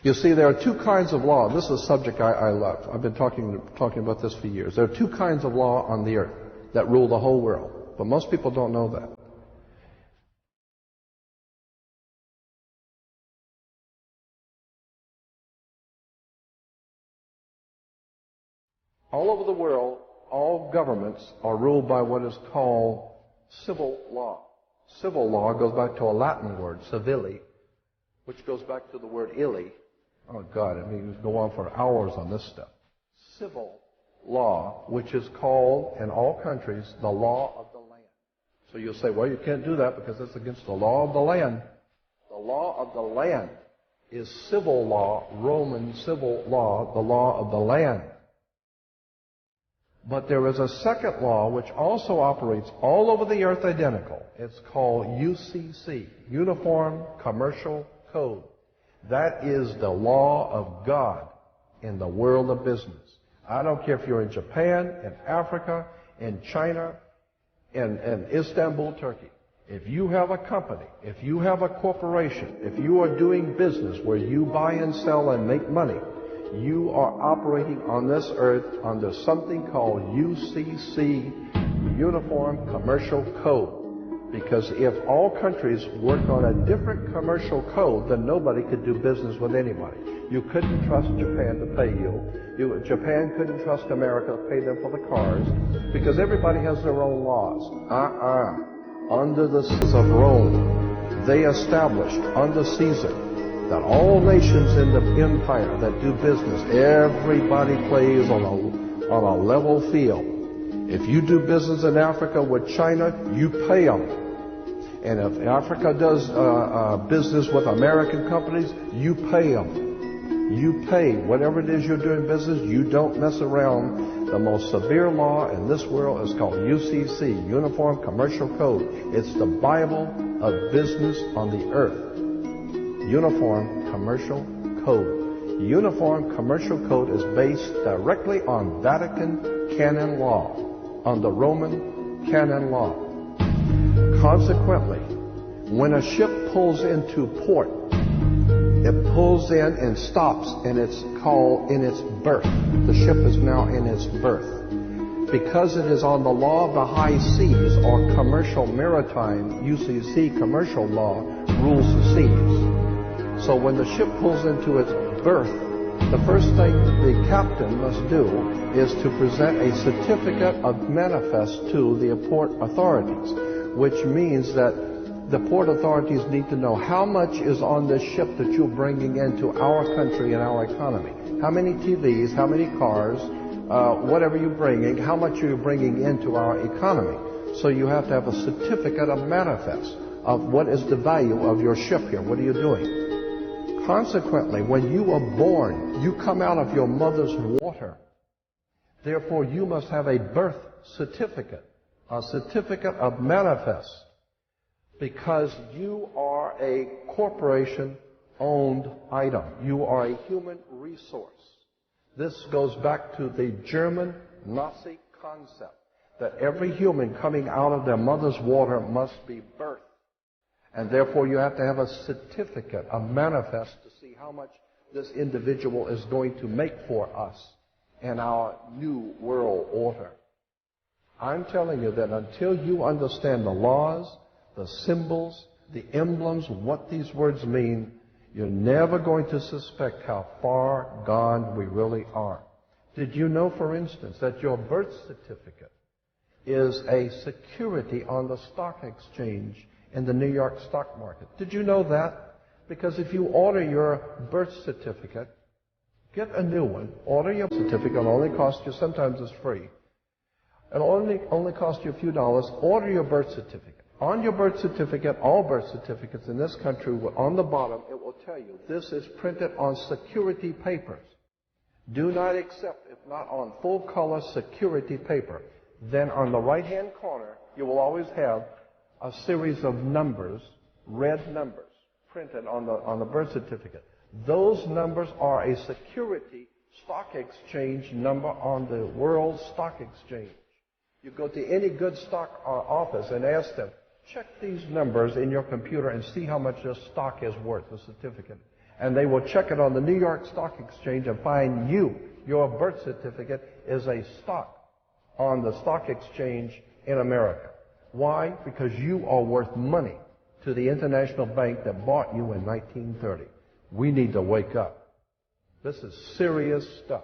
You see, there are two kinds of law. This is a subject I love. I've been talking about this for years. There are two kinds of law on the earth that rule the whole world, but most people don't know that. All over the world, all governments are ruled by what is called civil law. Civil law goes back to a Latin word, civili, which goes back to the word illi. Oh, God, I mean, we could go on for hours on this stuff. Civil law, which is called, in all countries, the law of the land. So you'll say, well, you can't do that because it's against the law of the land. The law of the land is civil law, Roman civil law, the law of the land. But there is a second law which also operates all over the earth identical. It's called UCC, Uniform Commercial Code. That is the law of God in the world of business. I don't care if you're in Japan, in Africa, in China, in Istanbul, Turkey. If you have a company, if you have a corporation, if you are doing business where you buy and sell and make money, you are operating on this earth under something called UCC, Uniform Commercial Code. Because if all countries worked on a different commercial code, then nobody could do business with anybody. You couldn't trust Japan to pay you. Japan couldn't trust America to pay them for the cars, because everybody has their own laws. Under the Caesars of Rome, they established under Caesar that all nations in the empire that do business, everybody plays on a level field. If you do business in Africa with China, you pay them. And if Africa does business with American companies, you pay them. You pay. Whatever it is you're doing business, you don't mess around. The most severe law in this world is called UCC, Uniform Commercial Code. It's the Bible of business on the earth. Uniform Commercial Code. Uniform Commercial Code is based directly on Vatican canon law, on the Roman canon law. Consequently, when a ship pulls into port, it pulls in and stops, and it's called in its berth. The ship is now in its berth. Because it is on the law of the high seas, or commercial maritime, UCC commercial law, rules the seas. So when the ship pulls into its berth, the first thing the captain must do is to present a certificate of manifest to the port authorities, which means that the port authorities need to know how much is on this ship that you're bringing into our country and our economy. How many TVs, how many cars, whatever you're bringing, how much are you bringing into our economy. So you have to have a certificate of manifest of what is the value of your ship here. What are you doing? Consequently, when you are born, you come out of your mother's water. Therefore, you must have a birth certificate, a certificate of manifest, because you are a corporation-owned item. You are a human resource. This goes back to the German Nazi concept that every human coming out of their mother's water must be birthed. And therefore, you have to have a certificate, a manifest, to see how much this individual is going to make for us in our new world order. I'm telling you that until you understand the laws, the symbols, the emblems, what these words mean, you're never going to suspect how far gone we really are. Did you know, for instance, that your birth certificate is a security on the stock exchange in the New York stock market? Did you know that? Because if you order your birth certificate, get a new one, order your certificate, it'll only cost you, sometimes it's free. It'll only cost you a few dollars. Order your birth certificate. On your birth certificate, all birth certificates in this country, on the bottom, it will tell you this is printed on security papers. Do not accept, if not on full color security paper. Then on the right-hand corner, you will always have a series of numbers, red numbers, printed on the birth certificate. Those numbers are a security stock exchange number on the World Stock Exchange. You go to any good stock office and ask them, check these numbers in your computer and see how much your stock is worth, the certificate. And they will check it on the New York Stock Exchange and find your birth certificate is a stock on the stock exchange in America. Why? Because you are worth money to the international bank that bought you in 1930. We need to wake up. This is serious stuff.